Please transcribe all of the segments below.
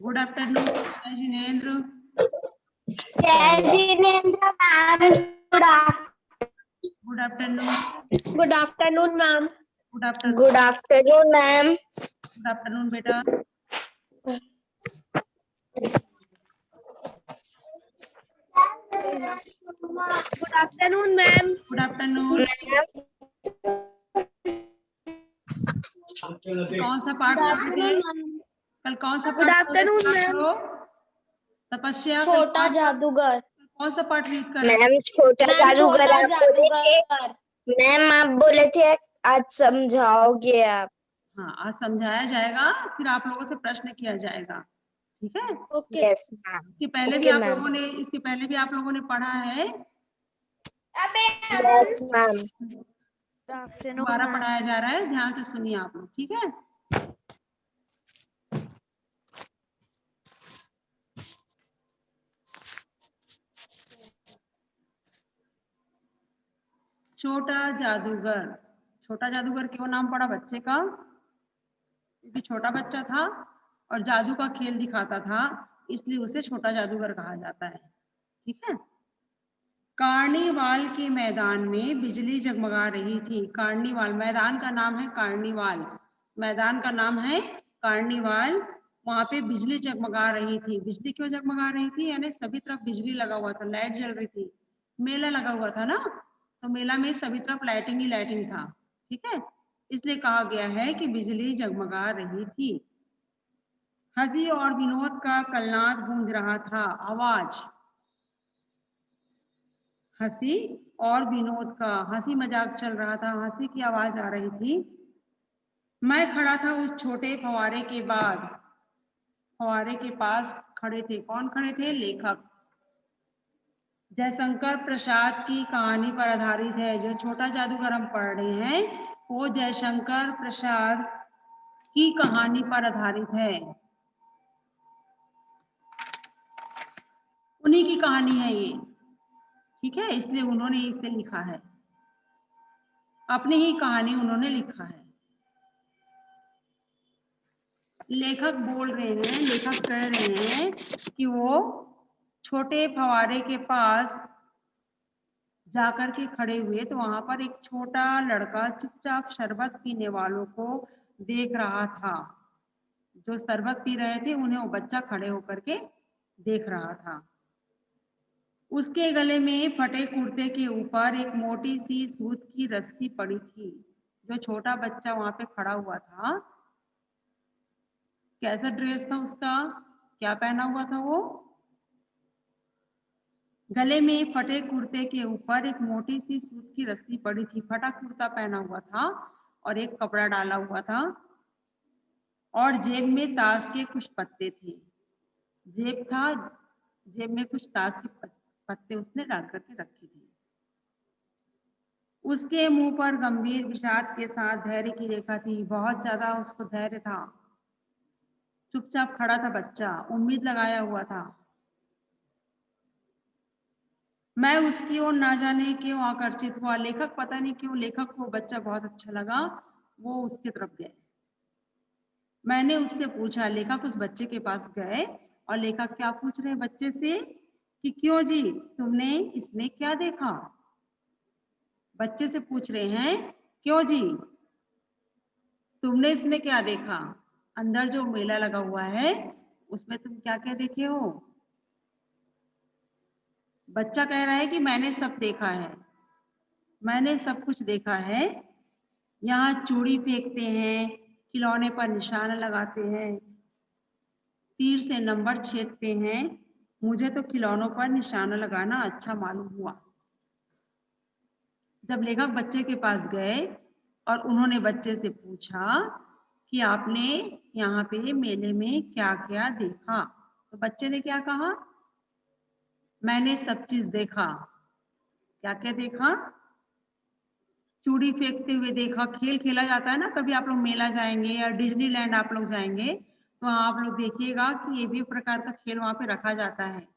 Good afternoon जय जिनेंद्र। जय Jinendra ma'am. Good afternoon. Good afternoon ma'am. Good afternoon. Good afternoon ma'am. Good afternoon बेटा। Good afternoon ma'am. Good afternoon. कौन सा पाठ कर रहे थे कल? कौन सा गुड पाठ कर रहे आफ्टरनून थे आप मैम। लोग? तपस्या कल छोटा जादूगर। कौन सा पाठ रीड कर रहे थे? मैम छोटा जादूगर आप बोले थे। मैम आप बोले थे आज समझाओगे आप। हाँ, आज समझाया जाएगा, फिर आप लोगों से प्रश्न किया जाएगा, ठीक है? ओके। Yes ma'am. इसके पहले भी आप लोगों ने पढ़ा है। Yes ma'am. दोबारा पढ़ाया जा रहा है, ध्यान से सुनिए आप लोग, ठीक है? छोटा जादूगर। छोटा जादूगर क्यों नाम पड़ा बच्चे का? क्योंकि छोटा बच्चा था और जादू का खेल दिखाता था, इसलिए उसे छोटा जादूगर कहा जाता है, ठीक है? कार्निवाल के मैदान में बिजली जगमगा रही थी। कार्निवाल मैदान का नाम है, कार्निवाल मैदान का नाम है कार्निवाल। वहां पे बिजली जगमगा रही थी। बिजली क्यों जगमगा रही थी? यानी सभी तरफ बिजली लगा हुआ था, लाइट जल रही थी, मेला लगा हुआ था ना, तो मेला में सभी तरफ लाइटिंग ही लाइटिंग था, ठीक है? इसलिए कहा गया है कि बिजली जगमगा रही थी। हंसी और विनोद का कलनाद गूंज रहा था। आवाज, हंसी और विनोद का, हंसी मजाक चल रहा था, हंसी की आवाज आ रही थी। मैं खड़ा था उस छोटे फवारे के बाद। फवारे के पास खड़े थे, कौन खड़े थे? लेखक जयशंकर प्रसाद की कहानी पर आधारित है। जो छोटा जादूगर हम पढ़ रहे हैं वो जयशंकर प्रसाद की कहानी पर आधारित है, उन्हीं की कहानी है ये, ठीक है? इसलिए उन्होंने इसे लिखा है, अपनी ही कहानी उन्होंने लिखा है। लेखक बोल रहे हैं, लेखक कह रहे हैं कि वो छोटे फवारे के पास जाकर के खड़े हुए तो वहां पर एक छोटा लड़का चुपचाप शरबत पीने वालों को देख रहा था। जो शरबत पी रहे थे उन्हें वो बच्चा खड़े होकर के देख रहा था। उसके गले में फटे कुर्ते के ऊपर एक मोटी सी सूत की रस्सी पड़ी थी। जो छोटा बच्चा वहां पे खड़ा हुआ था, कैसा ड्रेस था उसका, क्या पहना हुआ था वो? गले में फटे कुर्ते के ऊपर एक मोटी सी सूत की रस्सी पड़ी थी। फटा कुर्ता पहना हुआ था और एक कपड़ा डाला हुआ था, और जेब में ताश के कुछ पत्ते थे। जेब था, जेब में कुछ ताश के पत्ते उसने डाल करके रखे थे। उसके मुंह पर गंभीर विषाद के साथ धैर्य की रेखा थी। बहुत ज्यादा उसको धैर्य था। चुपचाप खड़ा था बच्चा, उम्मीद लगाया हुआ था। मैं उसकी ओर ना जाने क्यों आकर्षित हुआ। लेखक पता नहीं क्यों, लेखक को बच्चा बहुत अच्छा लगा, वो उसकी तरफ गए। मैंने उससे पूछा, लेखक उस बच्चे के पास गए और लेखक क्या पूछ रहे हैं बच्चे से कि क्यों जी, तुमने इसमें क्या देखा? बच्चे से पूछ रहे हैं, क्यों जी, तुमने इसमें क्या देखा? अंदर जो मेला लगा हुआ है उसमें तुम क्या क्या देखे हो? बच्चा कह रहा है कि मैंने सब देखा है, मैंने सब कुछ देखा है। यहाँ चूड़ी फेंकते हैं, खिलौने पर निशाना लगाते हैं, तीर से नंबर छेदते हैं। मुझे तो खिलौनों पर निशाना लगाना अच्छा मालूम हुआ। जब लेखक बच्चे के पास गए और उन्होंने बच्चे से पूछा कि आपने यहाँ पे मेले में क्या क्या देखा, तो बच्चे ने क्या कहा? मैंने सब चीज देखा। क्या क्या देखा? चूड़ी फेंकते हुए देखा, खेल खेला जाता है ना, कभी आप लोग मेला जाएंगे या डिज्नीलैंड आप लोग जाएंगे तो आप लोग देखिएगा कि ये भी प्रकार का खेल वहां पे रखा जाता है।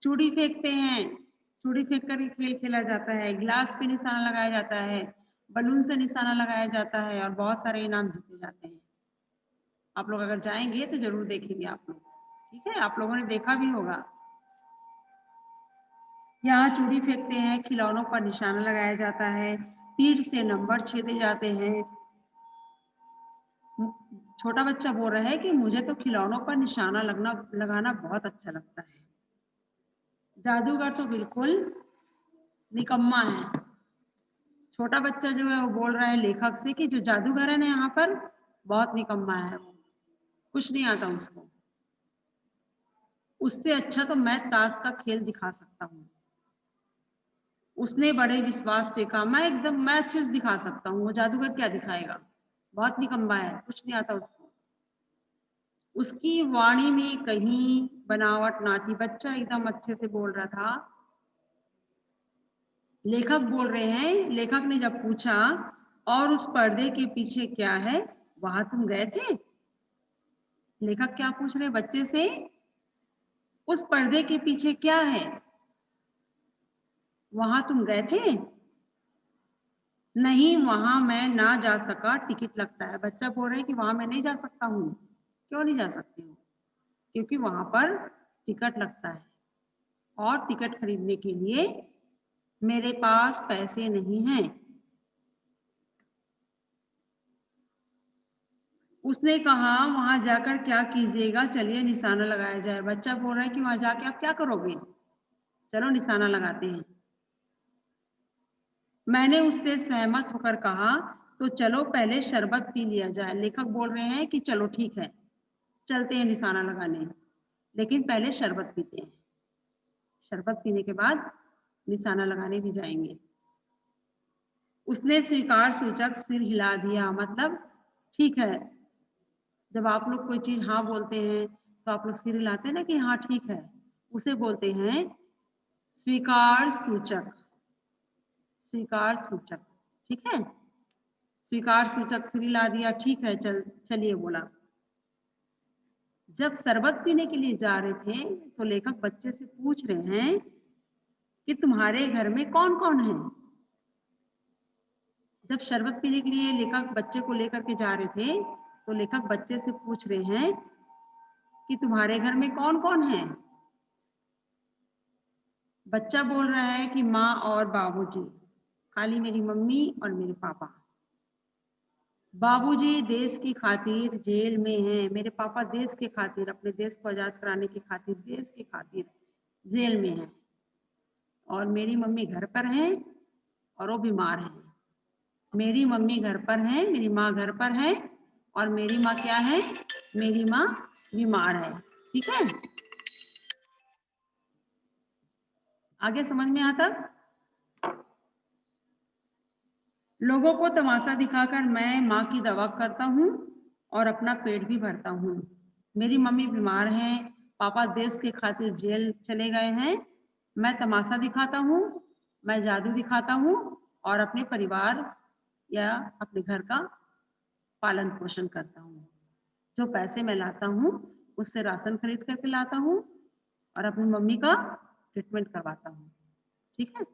चूड़ी फेंकते हैं, चूड़ी फेंक कर खेल खेला जाता है, गिलास पे निशाना लगाया जाता है, बलून से निशाना लगाया जाता है और बहुत सारे इनाम जीते जाते हैं। आप लोग अगर जाएंगे तो जरूर देखेंगे आप लोग। ठीक है, आप लोगों ने देखा भी होगा। यहाँ चूड़ी फेंकते हैं, खिलौनों पर निशाना लगाया जाता है, तीर से नंबर छेदे जाते हैं। छोटा बच्चा बोल रहा है कि मुझे तो खिलौनों पर निशाना लगाना बहुत अच्छा लगता है। जादूगर तो बिल्कुल निकम्मा है। छोटा बच्चा जो है वो बोल रहा है लेखक से कि जो जादूगर है ना यहाँ पर बहुत निकम्मा है, वो कुछ नहीं आता उसको, उससे अच्छा तो मैं ताश का खेल दिखा सकता हूँ। उसने बड़े विश्वास से कहा मैं अच्छे से दिखा सकता हूँ, वो जादूगर क्या दिखाएगा, बहुत निकम्मा है, कुछ नहीं आता उसको। उसकी वाणी में कहीं बनावट ना थी, बच्चा एकदम अच्छे से बोल रहा था। लेखक बोल रहे हैं, लेखक ने जब पूछा और उस पर्दे के पीछे क्या है, वहां तुम गए थे? लेखक क्या पूछ रहे बच्चे से, उस पर्दे के पीछे क्या है, वहां तुम गए थे? नहीं, वहां मैं ना जा सका, टिकट लगता है। बच्चा बोल रहे हैं कि वहां मैं नहीं जा सकता हूँ। क्यों नहीं जा सकते हो? क्योंकि वहां पर टिकट लगता है और टिकट खरीदने के लिए मेरे पास पैसे नहीं हैं। उसने कहा वहां जाकर क्या कीजिएगा, चलिए निशाना लगाया जाए। बच्चा बोल रहा है कि वहां जाके आप क्या करोगे, चलो निशाना लगाते हैं। मैंने उससे सहमत होकर कहा तो चलो पहले शरबत पी लिया जाए। लेखक बोल रहे हैं कि चलो ठीक है, चलते हैं निशाना लगाने, लेकिन पहले शरबत पीते हैं, शरबत पीने के बाद निशाना लगाने भी जाएंगे। उसने स्वीकार सूचक सिर हिला दिया, मतलब ठीक है। जब आप लोग कोई चीज हाँ बोलते हैं तो आप लोग सिर हिलाते हैं ना कि हाँ ठीक है, उसे बोलते हैं स्वीकार सूचक। स्वीकार सूचक, ठीक है, स्वीकार सूचक सिर हिला दिया, ठीक है चलिए बोला। जब शरबत पीने के लिए जा रहे थे तो लेखक बच्चे से पूछ रहे हैं कि तुम्हारे घर में कौन कौन है। जब शरबत पीने के लिए लेखक बच्चे को लेकर के जा रहे थे तो लेखक बच्चे से पूछ रहे हैं कि तुम्हारे घर में कौन कौन है। बच्चा बोल रहा है कि माँ और बाबूजी, खाली मेरी मम्मी और मेरे पापा। बाबूजी देश की खातिर जेल में हैं, मेरे पापा देश के खातिर, अपने देश को आजाद कराने की खातिर, देश की खातिर जेल में हैं। और मेरी मम्मी घर पर है और वो बीमार है। मेरी मम्मी घर पर है, मेरी माँ घर पर है और मेरी माँ क्या है, मेरी माँ बीमार है। ठीक है, आगे समझ में आता? लोगों को तमाशा दिखाकर मैं माँ की दवा करता हूँ और अपना पेट भी भरता हूँ। मेरी मम्मी बीमार हैं, पापा देश के खातिर जेल चले गए हैं। मैं तमाशा दिखाता हूँ, मैं जादू दिखाता हूँ और अपने परिवार या अपने घर का पालन पोषण करता हूँ। जो पैसे मैं लाता हूँ उससे राशन खरीद करके लाता हूँ और अपनी मम्मी का ट्रीटमेंट करवाता हूँ। ठीक है,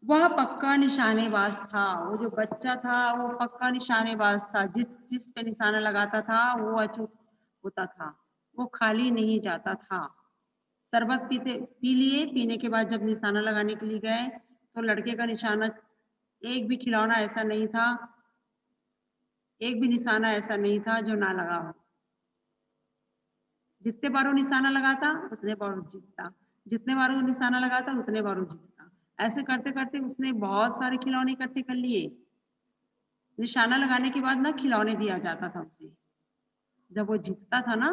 वह पक्का निशानेबाज था। वो जो बच्चा था वो पक्का निशानेबाज था, जिस जिस पे निशाना लगाता था वो अचूक होता था, वो खाली नहीं जाता था। शरबत पी लिए, पीने के बाद जब निशाना लगाने के लिए गए तो लड़के का निशाना, एक भी खिलौना ऐसा नहीं था, एक भी निशाना ऐसा नहीं था जो ना लगा हो। जितने बार वो निशाना लगाता उतने बार वो जीतता, जितने बार वो निशाना लगाता उतने बार वो जीतता। ऐसे करते करते उसने बहुत सारे खिलौने इकट्ठे कर लिए। निशाना लगाने के बाद ना खिलौने दिया जाता था उसे, जब वो जीतता था ना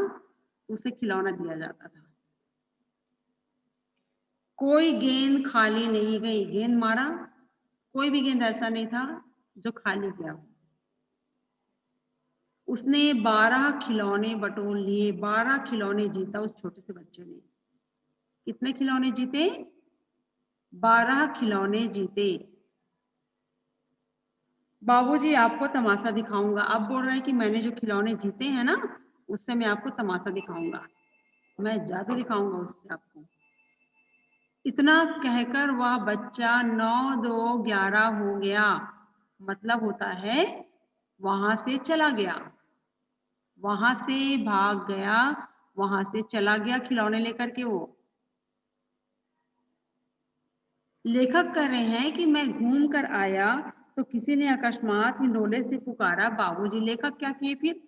उसे खिलौना दिया जाता था। कोई गेंद खाली नहीं गई, गेंद मारा, कोई भी गेंद ऐसा नहीं था जो खाली गया हो। उसने 12 खिलौने बटोर लिए, 12 खिलौने जीता उस छोटे से बच्चे ने। कितने खिलौने जीते? 12 खिलौने जीते। बाबूजी आपको तमाशा दिखाऊंगा। अब बोल रहे हैं कि मैंने जो खिलौने जीते हैं ना उससे मैं आपको तमाशा दिखाऊंगा, मैं जादू दिखाऊंगा उससे आपको। इतना कहकर वह बच्चा 9 2 11 हो गया, मतलब होता है वहां से चला गया। वहां से भाग गया, वहां से चला गया खिलौने लेकर के। वो लेखक कह रहे हैं कि मैं घूम कर आया तो किसी ने अकस्मात हिंडोले से पुकारा बाबूजी। लेखक क्या किए फिर?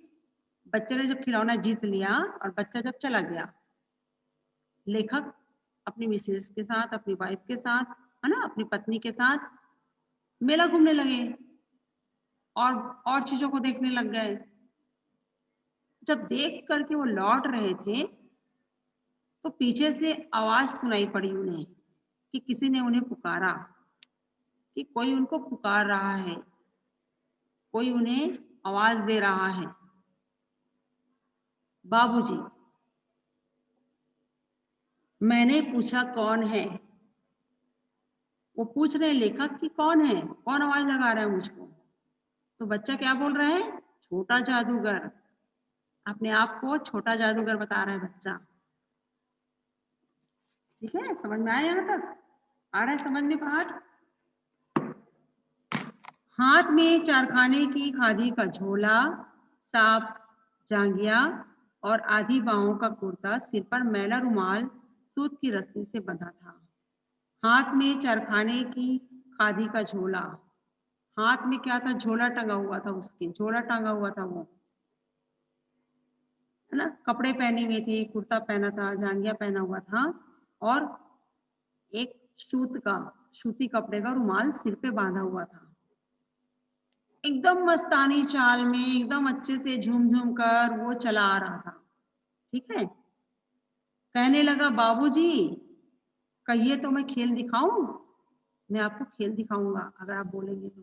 बच्चे ने जब खिलौना जीत लिया और बच्चा जब चला गया, लेखक अपनी मिसेस के साथ, अपनी वाइफ के साथ, है ना, अपनी पत्नी के साथ मेला घूमने लगे और चीजों को देखने लग गए। जब देख करके वो लौट रहे थे तो पीछे से आवाज सुनाई पड़ी उन्हें कि किसी ने उन्हें पुकारा, कि कोई उनको पुकार रहा है, कोई उन्हें आवाज दे रहा है, बाबूजी। मैंने पूछा कौन है? वो पूछ रहे लेखक कि कौन है, कौन आवाज लगा रहा है मुझको? तो बच्चा क्या बोल रहा है? छोटा जादूगर। अपने आप को छोटा जादूगर बता रहा है बच्चा। ठीक है, समझ में आया? यहाँ तक आ रहा है समझ में पाठ? हाथ में चारखाने की खादी का झोला, साफ जांघिया और आधी बाहों का कुर्ता, सिर पर मैला रुमाल सूत की रस्सी से बंधा था। हाथ में चारखाने की खादी का झोला, हाथ में क्या था? झोला टंगा हुआ था, उसके झोला टंगा हुआ था वो, है ना। कपड़े पहने हुए थे, कुर्ता पहना था, जांघिया पहना हुआ था और एक सूती कपड़े का रुमाल सिर पे बांधा हुआ था। एकदम मस्तानी चाल में, एकदम अच्छे से झूम झूम कर वो चला आ रहा था। ठीक है, कहने लगा बाबूजी कहिए तो मैं खेल दिखाऊं? मैं आपको खेल दिखाऊंगा अगर आप बोलेंगे तो।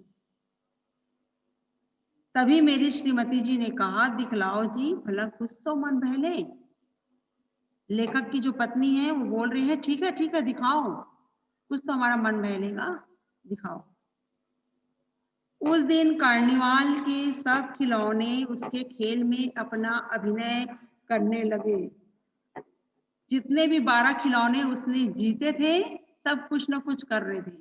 तभी मेरी श्रीमती जी ने कहा दिखलाओ जी, भला कुछ तो मन बहले। लेखक की जो पत्नी है वो बोल रही है ठीक है दिखाओ, कुछ तो हमारा मन बहलेगा, दिखाओ। उस दिन कार्निवाल के सब खिलौने उसके खेल में अपना अभिनय करने लगे। जितने भी 12 खिलौने उसने जीते थे सब कुछ न कुछ कर रहे थे।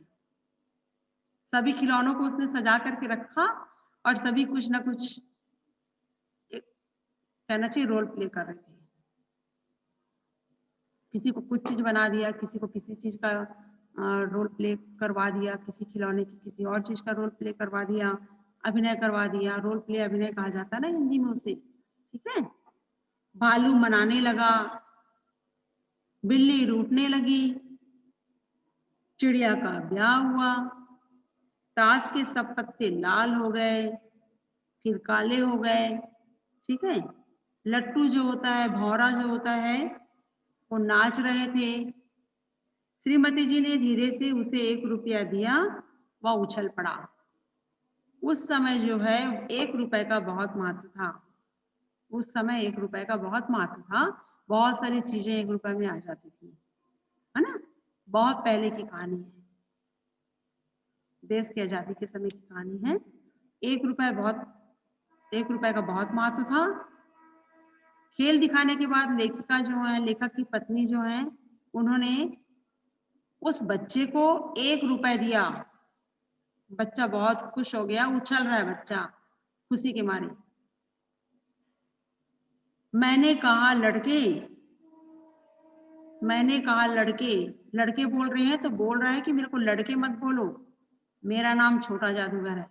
सभी खिलौनों को उसने सजा करके रखा और सभी कुछ न कुछ कहना चाहिए रोल प्ले कर रहे थे। किसी को कुछ चीज बना दिया, किसी को किसी चीज का रोल प्ले करवा दिया, किसी खिलौने की किसी और चीज का रोल प्ले करवा दिया, अभिनय करवा दिया। रोल प्ले अभिनय कहा जाता है ना हिंदी में उसे। ठीक है, भालू मनाने लगा, बिल्ली रूठने लगी, चिड़िया का ब्याह हुआ, ताश के सब पत्ते लाल हो गए, फिर काले हो गए। ठीक है, लट्टू जो होता है, भौरा जो होता है, वो नाच रहे थे। श्रीमती जी ने धीरे से उसे 1 रुपया दिया, वह उछल पड़ा। उस समय जो है 1 रुपए का बहुत महत्व था। उस समय 1 रुपए का बहुत महत्व था। बहुत सारी चीजें 1 रुपए में आ जाती थी, है ना। बहुत पहले की कहानी है, देश की आजादी के समय की कहानी है। 1 रुपए का बहुत महत्व था। खेल दिखाने के बाद लेखिका जो है, लेखक की पत्नी जो है, उन्होंने उस बच्चे को 1 रुपए दिया। बच्चा बहुत खुश हो गया, उछल रहा है बच्चा खुशी के मारे। मैंने कहा लड़के, लड़के बोल रहे हैं तो बोल रहा है कि मेरे को लड़के मत बोलो, मेरा नाम छोटा जादूगर है।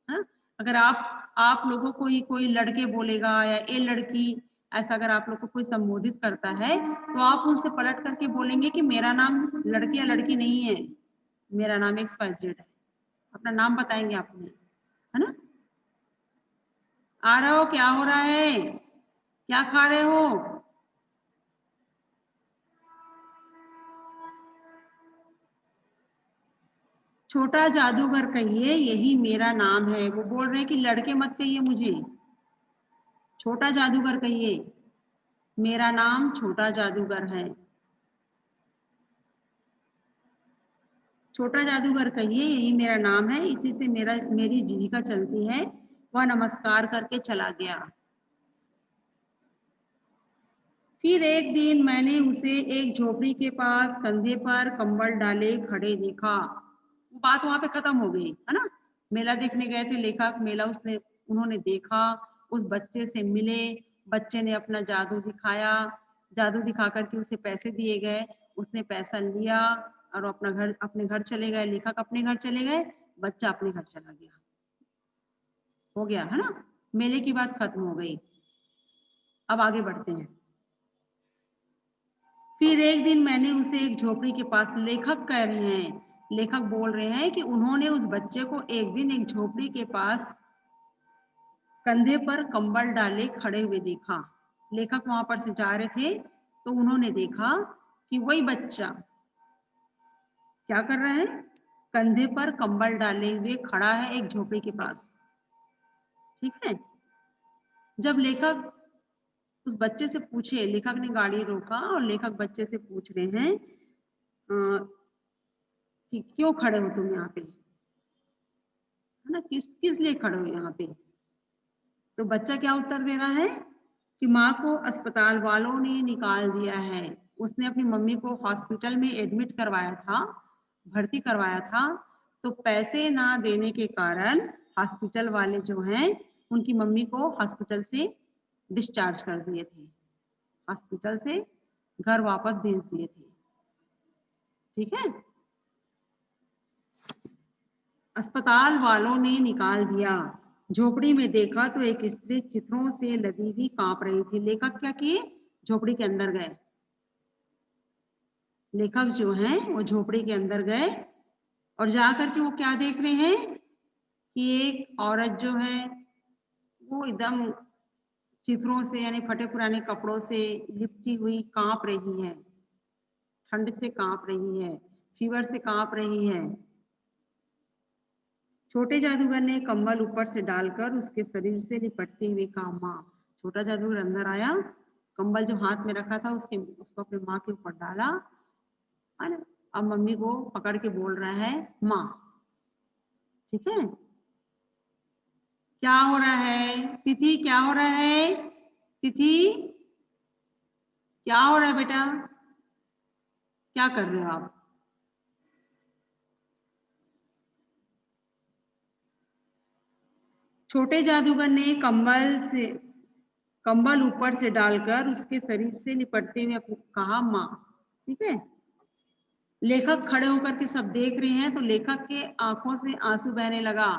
हा? अगर आप लोगों को ही कोई लड़के बोलेगा या ए लड़की, ऐसा अगर आप लोग को कोई संबोधित करता है तो आप उनसे पलट करके बोलेंगे कि मेरा नाम लड़के या लड़की नहीं है, मेरा नाम XYZ है। अपना नाम बताएंगे आपने, है ना। आ रहे हो? क्या हो रहा है? क्या खा रहे हो? छोटा जादूगर कहिए, यही मेरा नाम है। वो बोल रहे हैं कि लड़के मत कहिए मुझे, छोटा जादूगर कहिए, मेरा नाम छोटा जादूगर है। छोटा जादूगर कहिए, यही मेरा नाम है, इसी से मेरी जीविका चलती है। वह नमस्कार करके चला गया। फिर एक दिन मैंने उसे एक झोपड़ी के पास कंधे पर कंबल डाले खड़े देखा। वो बात वहां पे खत्म हो गई, है ना। मेला देखने गए थे लेखक, मेला उन्होंने देखा, उस बच्चे से मिले, बच्चे ने अपना जादू दिखाया, जादू दिखा करके उसे पैसे दिए गए, उसने पैसा लिया और अपने घर चले गए। लेखक अपने घर चले गए, बच्चा अपने घर चला गया। हो गया है ना, मेले की बात खत्म हो गई। अब आगे बढ़ते हैं। फिर एक दिन मैंने उसे एक झोपड़ी के पास, लेखक कह रहे हैं, लेखक बोल रहे हैं कि उन्होंने उस बच्चे को एक दिन एक झोपड़ी के पास कंधे पर कंबल डाले खड़े हुए देखा। लेखक वहां पर से जा रहे थे तो उन्होंने देखा कि वही बच्चा क्या कर रहा है, कंधे पर कंबल डाले हुए खड़ा है एक झोपड़ी के पास। ठीक है। जब लेखक उस बच्चे से पूछे, लेखक ने गाड़ी रोका और लेखक बच्चे से पूछ रहे हैं कि क्यों खड़े हो तुम यहाँ पे, है ना, किस किस लिए खड़े हो यहाँ पे। तो बच्चा क्या उत्तर दे रहा है कि माँ को अस्पताल वालों ने निकाल दिया है। उसने अपनी मम्मी को हॉस्पिटल में एडमिट करवाया था, भर्ती करवाया था, तो पैसे ना देने के कारण हॉस्पिटल वाले जो हैं उनकी मम्मी को हॉस्पिटल से डिस्चार्ज कर दिए थे, हॉस्पिटल से घर वापस भेज दिए थे। ठीक है। अस्पताल वालों ने निकाल दिया। झोपड़ी में देखा तो एक स्त्री चित्रों से लदी हुई कांप रही थी। लेखक क्या किए, झोपड़ी के अंदर गए। लेखक जो हैं वो झोपड़ी के अंदर गए और जाकर के वो क्या देख रहे हैं कि एक औरत जो है वो एकदम चित्रों से यानी फटे पुराने कपड़ों से लिपटी हुई कांप रही है, ठंड से कांप रही है, फीवर से कांप रही है। छोटे जादूगर ने कंबल ऊपर से डालकर उसके शरीर से लिपटते हुए कहा, माँ। छोटा जादूगर अंदर आया, कंबल जो हाथ में रखा था उसको अपने माँ के ऊपर डाला, अब मम्मी को पकड़ के बोल रहा है माँ। ठीक है। क्या हो रहा है तिथि, क्या हो रहा है तिथि, क्या हो रहा है बेटा, क्या कर रहे हो आप। छोटे जादूगर ने कंबल ऊपर से डालकर उसके शरीर से लिपटते हुए कहा, माँ। ठीक है। लेखक खड़े होकर के सब देख रहे हैं तो लेखक के आंखों से आंसू बहने लगा।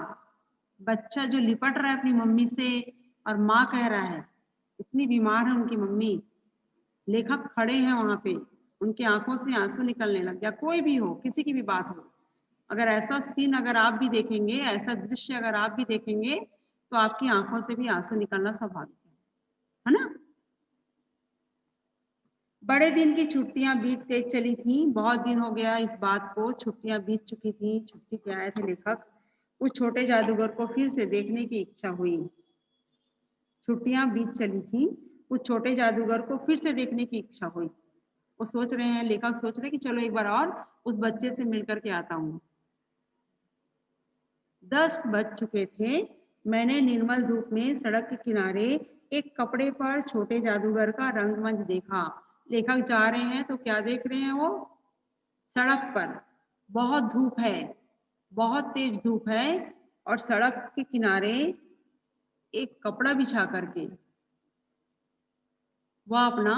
बच्चा जो लिपट रहा है अपनी मम्मी से और माँ कह रहा है, इतनी बीमार है उनकी मम्मी। लेखक खड़े हैं वहां पे, उनकी आंखों से आंसू निकलने लग गया। कोई भी हो, किसी की भी बात हो, अगर ऐसा सीन अगर आप भी देखेंगे, ऐसा दृश्य अगर आप भी देखेंगे तो आपकी आंखों से भी आंसू निकलना स्वाभाविक है ना। बड़े दिन की छुट्टियां बीत के चली थी। बहुत दिन हो गया इस बात को, छुट्टियां बीत चुकी थी, छुट्टी पे आए थे लेखक। उस छोटे जादूगर को फिर से देखने की इच्छा हुई। छुट्टियां बीत चली थी, उस छोटे जादूगर को फिर से देखने की इच्छा हुई। वो सोच रहे हैं, लेखक सोच रहे हैं कि चलो एक बार और उस बच्चे से मिलकर के आता हूँ। 10 बज चुके थे। मैंने निर्मल धूप में सड़क के किनारे एक कपड़े पर छोटे जादूगर का रंगमंच देखा। लेखक जा रहे हैं तो क्या देख रहे हैं वो, सड़क पर बहुत धूप है, बहुत तेज धूप है और सड़क के किनारे एक कपड़ा बिछा करके वह अपना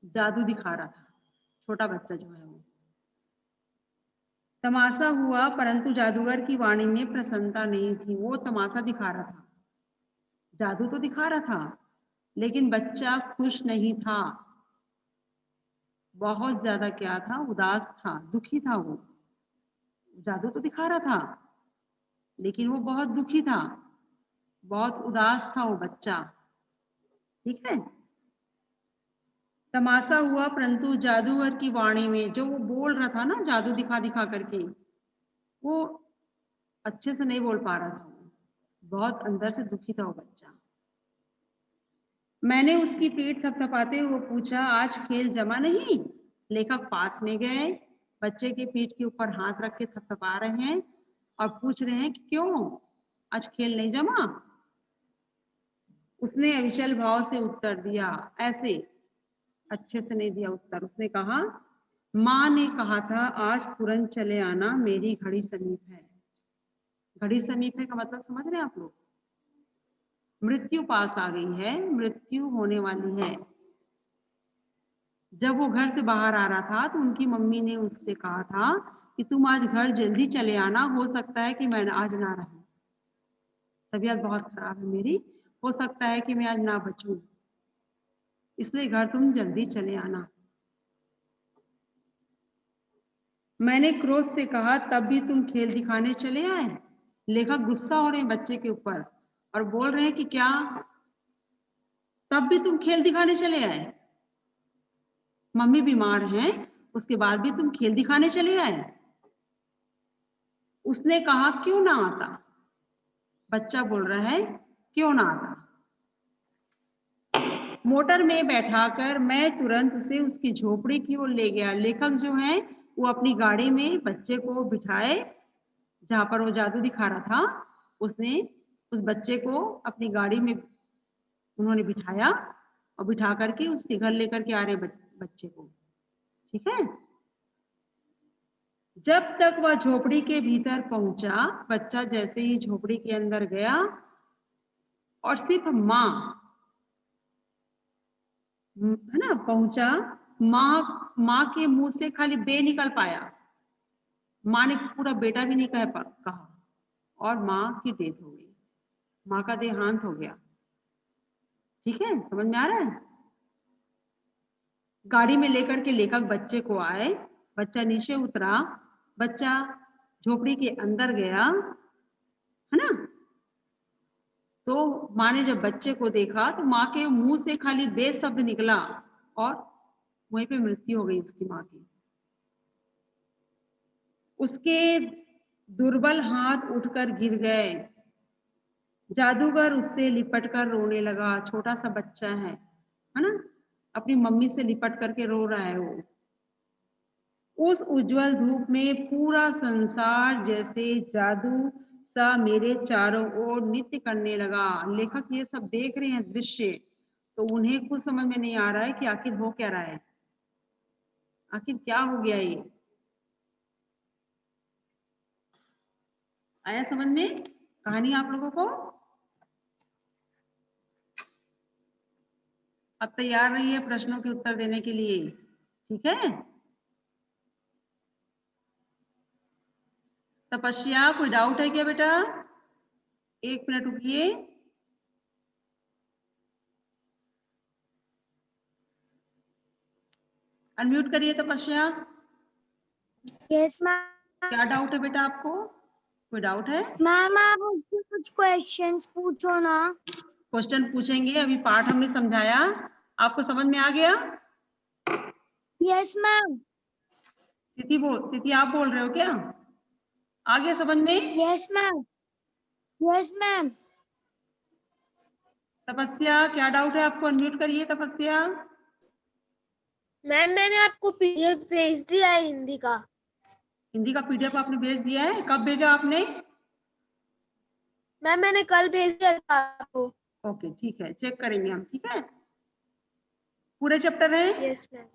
जादू दिखा रहा था, छोटा बच्चा जो है वो। तमाशा हुआ परंतु जादूगर की वाणी में प्रसन्नता नहीं थी। वो तमाशा दिखा रहा था, जादू तो दिखा रहा था, लेकिन बच्चा खुश नहीं था। बहुत ज्यादा क्या था, उदास था, दुखी था वो। जादू तो दिखा रहा था लेकिन वो बहुत दुखी था, बहुत उदास था वो बच्चा। ठीक है। तमाशा हुआ परंतु जादूगर की वाणी में, जो वो बोल रहा था ना जादू दिखा दिखा करके, वो अच्छे से नहीं बोल पा रहा था, बहुत अंदर से दुखी था वो बच्चा। मैंने उसकी पीठ थपथपाते हुए पूछा, आज खेल जमा नहीं। लेखक पास में गए, बच्चे के पीठ के ऊपर हाथ रख के थपथपा रहे हैं और पूछ रहे हैं कि क्यों, आज खेल नहीं जमा। उसने अविचल भाव से उत्तर दिया, ऐसे अच्छे से नहीं दिया उत्तर। उसने कहा, माँ ने कहा था आज तुरंत चले आना, मेरी घड़ी समीप है। घड़ी समीप है का मतलब समझ रहे हैं आप लोग, मृत्यु पास आ गई है, मृत्यु होने वाली है। जब वो घर से बाहर आ रहा था तो उनकी मम्मी ने उससे कहा था कि तुम आज घर जल्दी चले आना, हो सकता है कि मैं आज ना रहूं, तबीयत बहुत खराब है मेरी, हो सकता है कि मैं आज ना बचूं, इसलिए घर तुम जल्दी चले आना। मैंने क्रोध से कहा, तब भी तुम खेल दिखाने चले आए। लेखक गुस्सा हो रहे हैं बच्चे के ऊपर और बोल रहे हैं कि क्या तब भी तुम खेल दिखाने चले आए? मम्मी बीमार हैं, उसके बाद भी तुम खेल दिखाने चले आए? उसने कहा, क्यों ना आता। बच्चा बोल रहा है, क्यों ना आता। मोटर में बैठाकर मैं तुरंत उसे उसकी झोपड़ी की ओर ले गया। लेखक जो है वो अपनी गाड़ी में बच्चे को बिठाए, जहां पर वो जादू दिखा रहा था, उसने उस बच्चे को अपनी गाड़ी में उन्होंने बिठाया और बिठा करके उसके घर लेकर के आ रहे बच्चे को। ठीक है। जब तक वह झोपड़ी के भीतर पहुंचा, बच्चा जैसे ही झोपड़ी के अंदर गया और सिर्फ माँ है ना पहुंचा, माँ के मुंह से खाली बे निकल पाया। माँ ने पूरा बेटा भी नहीं कहा और माँ की डेथ हो गई, माँ का देहांत हो गया। ठीक है, समझ में आ रहा है? गाड़ी में लेकर के लेखक बच्चे को आए, बच्चा नीचे उतरा, बच्चा झोपड़ी के अंदर गया, है ना। तो माँ ने जब बच्चे को देखा तो माँ के मुंह से खाली बेशब्द निकला और वहीं पे मृत्यु हो गई उसकी माँ की। उसके दुर्बल हाथ उठकर गिर गए। जादूगर उससे लिपटकर रोने लगा। छोटा सा बच्चा है ना, अपनी मम्मी से लिपट करके रो रहा है वो। उस उज्जवल धूप में पूरा संसार जैसे जादू सा मेरे चारों ओर नृत्य करने लगा। लेखक ये सब देख रहे हैं दृश्य, तो उन्हें कुछ समझ में नहीं आ रहा है कि आखिर हो क्या रहा है, आखिर क्या हो गया। ये आया समझ में कहानी आप लोगों को? अब तैयार रहिए प्रश्नों के उत्तर देने के लिए। ठीक है। तपस्या, कोई डाउट है क्या बेटा? एक मिनट रुकिए। अनम्यूट करिए तपस्या। Yes ma'am. क्या डाउट है बेटा आपको? कोई डाउट है? मैम आप मुझसे कुछ क्वेश्चंस पूछो ना। क्वेश्चन पूछेंगे, अभी पाठ हमने समझाया, आपको समझ में आ गया? Yes ma'am. तिथि आप बोल रहे हो क्या? आ गया समझ में? Yes ma'am. Yes ma'am. तपस्या, क्या डाउट है आपको? अनम्यूट करिए तपस्या। मैम मैंने आपको पीडीएफ भेज दिया है हिंदी का। हिंदी का पीडीएफ आपने भेज दिया है? कब भेजा आपने? मैम मैंने कल भेज दिया था आपको। ओके ठीक है, चेक करेंगे हम। ठीक है, पूरे चैप्टर है? Yes ma'am.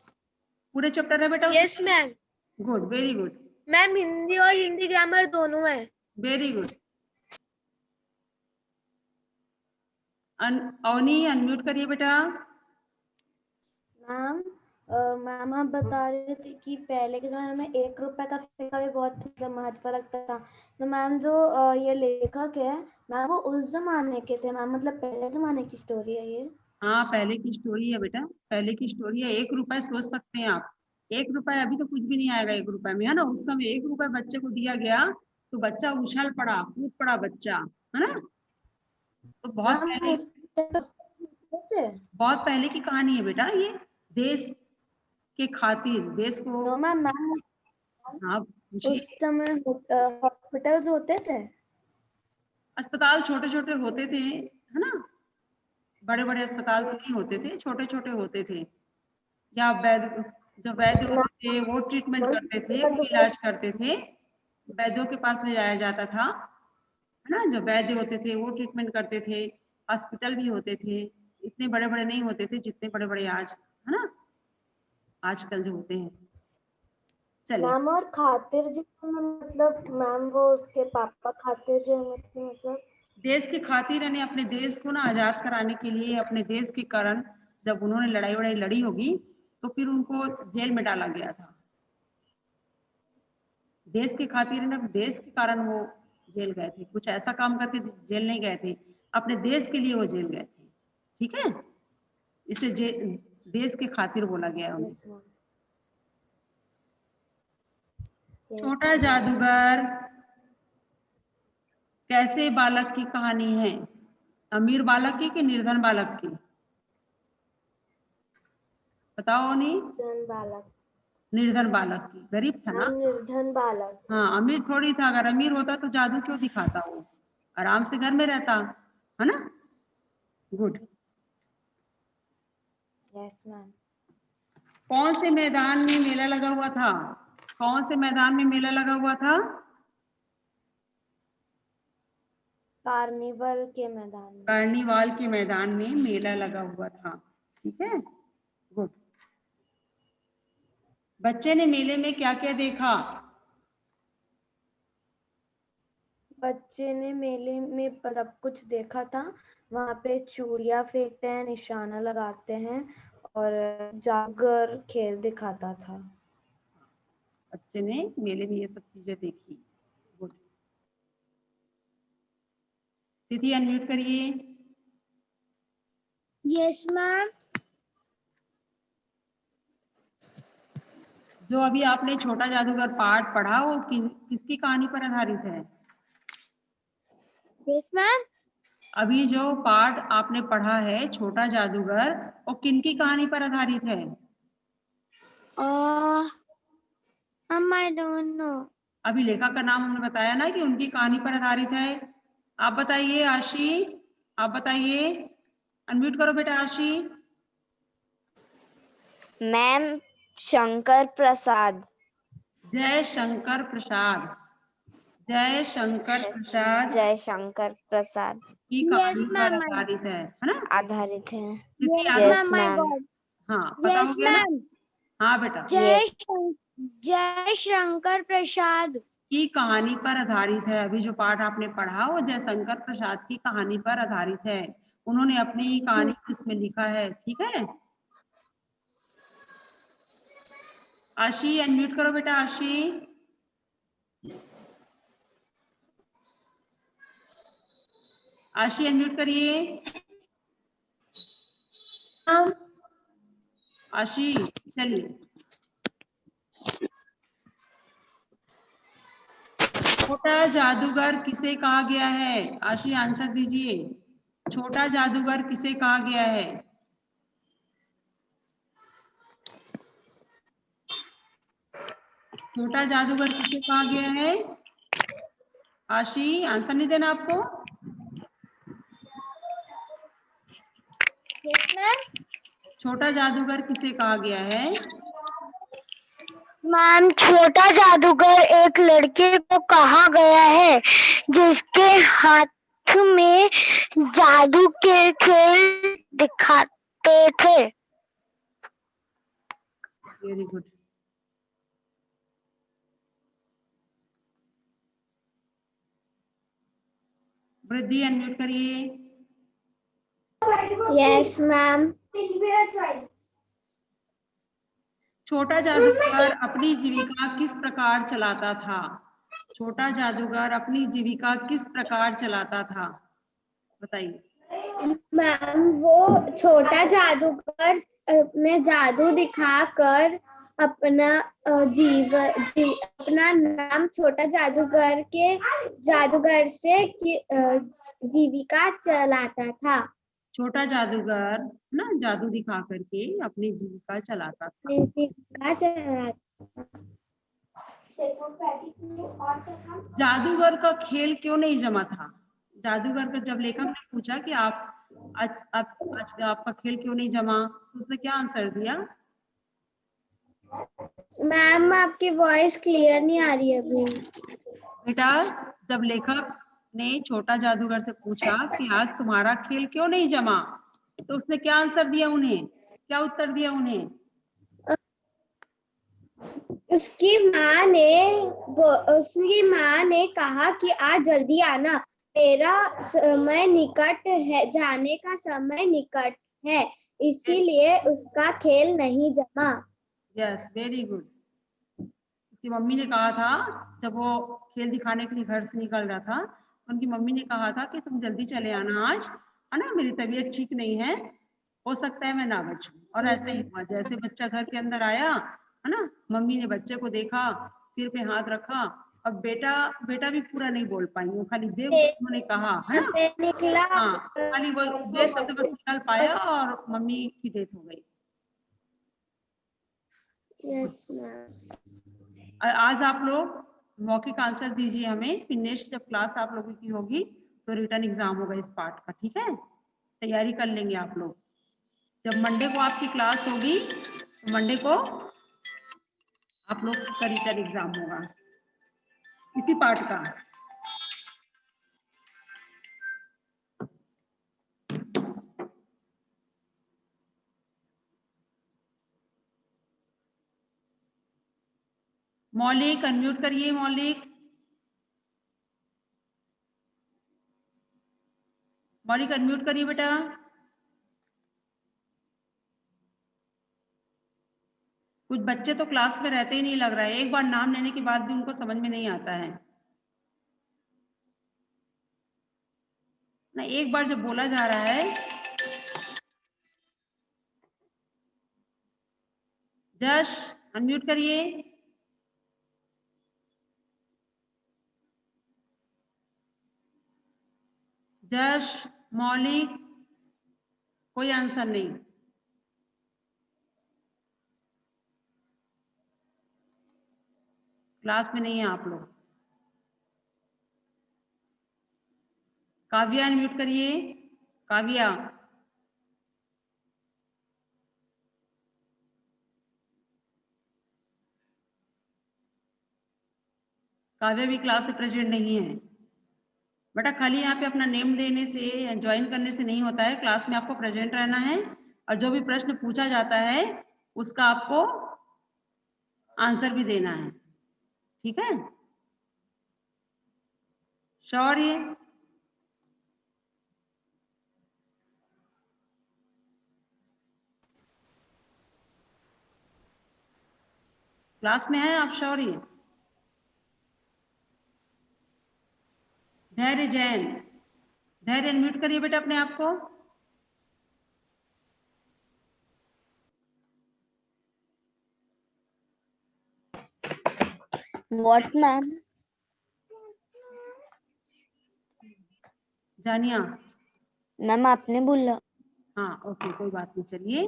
पूरे चैप्टर है बेटा? Yes ma'am. Good, very good, ma'am Hindi और हिंदी ग्रामर दोनों है। Very good. अवनी अनम्यूट करिए बेटा। मैम मैम आप बता रहे थे कि पहले के ज़माने में 1 रुपए का सिक्का भी बहुत मतलब महत्व रखता था। तो मैम जो ये लेखक है मैम वो उस जमाने के थे मैम, मतलब पहले जमाने की स्टोरी है ये? हाँ, पहले की स्टोरी है बेटा, पहले की स्टोरी है। 1 रुपए सोच सकते हैं आप, 1 रुपए अभी तो कुछ भी नहीं आएगा 1 रुपए में, है ना। उस समय 1 रुपए बच्चे को दिया गया तो बच्चा उछल पड़ा, कूद पड़ा बच्चा, है ना। तो मैम उस थे? बहुत पहले की कहानी है बेटा ये। देश के खातिर, देश को। नो मैम मैम हाँ उस पूछिए। समय हॉस्पिटल्स होते थे? अस्पताल छोटे छोटे होते थे, है ना। बड़े बड़े अस्पताल तो नहीं होते थे, छोटे छोटे होते थे। या वैद्य, जो वैद्य होते थे वो ट्रीटमेंट करते थे, वो इलाज करते थे। वैद्यों के पास ले जाया जाता था, है ना। जो वैद्य होते थे वो ट्रीटमेंट करते थे। हॉस्पिटल भी होते थे, इतने बड़े बड़े नहीं होते थे जितने बड़े बड़े आज, है ना, आजकल जो होते हैं। चलिए, मैम और खातिर जी मतलब मैम वो उसके पापा खातिर जो मतलब देश की खातिर यानी अपने देश को ना आजाद कराने के लिए, अपने देश के कारण जब उन्होंने लड़ाई वड़ाई लड़ी होगी तो फिर उनको जेल में डाला गया था। देश की खातिर ना, देश के कारण वो जेल गए थे, कुछ ऐसा काम करके जेल नहीं गए थे, अपने देश के लिए वो जेल गए थे। ठीक है, इसे देश के खातिर बोला गया उन्हें। Yes, ma'am. छोटा जादूगर कैसे बालक की कहानी है? अमीर बालक की कि निर्धन बालक की? बताओ नहीं। निर्धन बालक। निर्धन बालक की, गरीब था ना। निर्धन बालक। हाँ, अमीर थोड़ी था, अगर अमीर होता तो जादू क्यों दिखाता, वो आराम से घर में रहता, है ना। गुड। Yes ma'am. कौन से मैदान में मेला लगा हुआ था? कौन से मैदान में मेला लगा हुआ था? कार्निवल के मैदान में। कार्निवाल के मैदान में मेला लगा हुआ था। ठीक है, गुड। बच्चे ने मेले में क्या क्या देखा? बच्चे ने मेले में सब कुछ देखा था। वहाँ पे चूड़ियाँ फेंकते हैं, निशाना लगाते हैं और जागर खेल दिखाता था। बच्चे ने मेले में ये सब चीजें देखी। गुड। तिथि अनम्यूट करिए। Yes ma'am. जो अभी आपने छोटा जादूगर पाठ पढ़ा वो किसकी कहानी पर आधारित है? Yes ma'am. अभी जो पाठ आपने पढ़ा है छोटा जादूगर, वो किनकी कहानी पर आधारित है? I don't know. अभी लेखक का नाम हमने बताया ना कि उनकी कहानी पर आधारित है। आप बताइए आशी, आप बताइए। अनम्यूट करो बेटा आशी। मैम शंकर प्रसाद। जय शंकर प्रसाद। जय शंकर प्रसाद जय शंकर प्रसाद की कहानी पर आधारित है ना। आधारित है। तिथि याद यस है? मैम। हाँ, पता हो गया ना? हाँ बेटा। जय शंकर प्रसाद की कहानी पर आधारित है। अभी जो पाठ आपने पढ़ा वो जयशंकर प्रसाद की कहानी पर आधारित है। उन्होंने अपनी कहानी इसमें लिखा है। ठीक है, आशी अनम्यूट करो बेटा आशी। आशी अनम्यूट करिए। आशी चलिए। छोटा जादूगर किसे कहा गया है? आशी आंसर दीजिए। छोटा जादूगर किसे कहा गया है? छोटा जादूगर किसे कहा गया है? आशी आंसर नहीं देना आपको। छोटा जादूगर किसे कहा गया है? मैम छोटा जादूगर एक लड़के को कहा गया है जिसके हाथ में जादू के खेल दिखाते थे। Very good. वृद्धि अनम्यूट करिए। Yes ma'am. छोटा जादूगर अपनी जीविका किस प्रकार चलाता था? छोटा जादूगर अपनी जीविका किस प्रकार चलाता था? बताइए। मैम वो छोटा जादूगर में जादू दिखाकर अपना अपना नाम छोटा जादूगर के जादूगर से जीविका चलाता था। छोटा जादूगर ना जादू दिखा करके अपनी जीविका चलाता था। जादूगर का खेल क्यों नहीं जमा था? जादूगर का जब लेखक ने पूछा कि आज आपका खेल क्यों नहीं जमा, तो उसने क्या आंसर दिया? मैम आपकी वॉइस क्लियर नहीं आ रही अभी। बेटा जब लेखक ने छोटा जादूगर से पूछा कि आज तुम्हारा खेल क्यों नहीं जमा, तो उसने क्या आंसर दिया उन्हें? क्या उत्तर दिया उन्हें? उसकी माँ ने कहा कि आज जल्दी आना, मेरा समय निकट है, जाने का समय निकट है, इसीलिए उसका खेल नहीं जमा। Yes, very good. उसकी मम्मी ने कहा था, जब वो खेल दिखाने के लिए घर से निकल रहा था, उनकी मम्मी ने कहा था कि तुम जल्दी चले आना आज, है ना, मेरी तबीयत ठीक नहीं है, हो सकता है मैं ना बचूं। और ऐसे ही हुआ, जैसे बच्चा घर के अंदर आया, है ना, मम्मी ने बच्चे को देखा, सिर पे हाथ रखा, अब बेटा बेटा भी पूरा नहीं बोल पाई, वो खाली बे उन्होंने कहा, है ना, निकला। हाँ, खाली वो बे शब्द बस निकल पाया और मम्मी की डेथ हो गई। Yes ma'am. आज आप लोग मौखिक आंसर दीजिए हमें, फिर नेक्स्ट जब क्लास आप लोगों की होगी तो रिटर्न एग्जाम होगा इस पार्ट का, ठीक है, तैयारी कर लेंगे आप लोग। जब मंडे को आपकी क्लास होगी तो मंडे को आप लोग का रिटर्न एग्जाम होगा इसी पार्ट का। मौलिक अनम्यूट करिए, मौलिक मौलिक अनम्यूट करिए बेटा। कुछ बच्चे तो क्लास में रहते ही नहीं लग रहा है, एक बार नाम लेने के बाद भी उनको समझ में नहीं आता है ना, एक बार जब बोला जा रहा है। जश अनम्यूट करिए। जश, मौलिक, कोई आंसर नहीं। क्लास में नहीं है आप लोग। काव्या अनम्यूट करिए, काव्या। काव्या भी क्लास में प्रेजेंट नहीं है बेटा, खाली यहाँ पे अपना नेम देने से, ज्वाइन करने से नहीं होता है, क्लास में आपको प्रेजेंट रहना है और जो भी प्रश्न पूछा जाता है उसका आपको आंसर भी देना है, ठीक है। शौर्य, क्लास में है आप शौर्य? धैर्य जैन, धैर्य अनम्यूट करिए बेटा अपने आप को। What ma'am? जानिया मैम आपने बोला। हाँ ओके, कोई बात नहीं, चलिए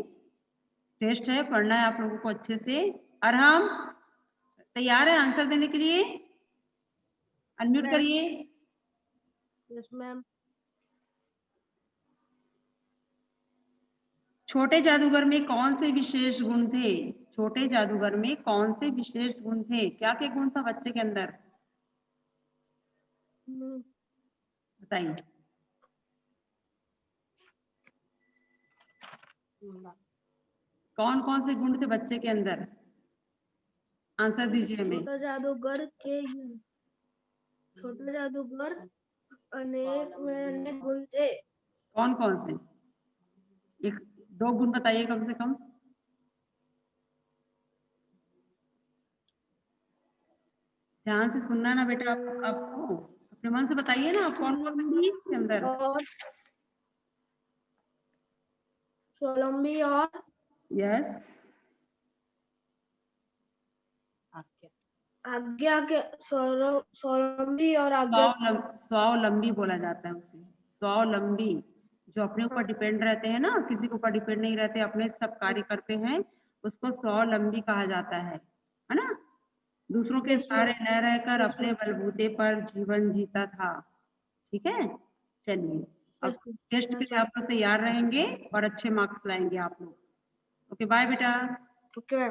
टेस्ट है, पढ़ना है आप लोगों को अच्छे से। अरहम तैयार है आंसर देने के लिए? अनम्यूट करिए। Yes ma'am. छोटे जादूगर में कौन से विशेष गुण थे? छोटे जादूगर में कौन से विशेष गुण थे? क्या क्या गुण था बच्चे के अंदर, बताइए। कौन कौन से गुण थे बच्चे के अंदर? आंसर दीजिए हमें। छोटा जादूगर अनेक गुण थे। कौन कौन से? एक दो गुण बताइए कम से कम। ध्यान से सुनना ना बेटा, आपको अपने मन से बताइए ना, कौन कौन से गुण थे इसके अंदर? और स्वावलंबी और यस, आज्ञा के स्वावलंबी और आज्ञा। स्वावलंबी बोला जाता है उसे, स्वावलंबी, जो अपने ऊपर डिपेंड रहते हैं ना, किसी के ऊपर डिपेंड नहीं रहते, अपने सब कार्य करते हैं, उसको स्वावलंबी कहा जाता है ना। दूसरों के सहारे न रहकर अपने बलबूते पर जीवन जीता था, ठीक है। चलिए अब टेस्ट के लिए आप लोग तैयार रहेंगे और अच्छे मार्क्स लाएंगे आप लोग। ओके बाय बेटा। ओके।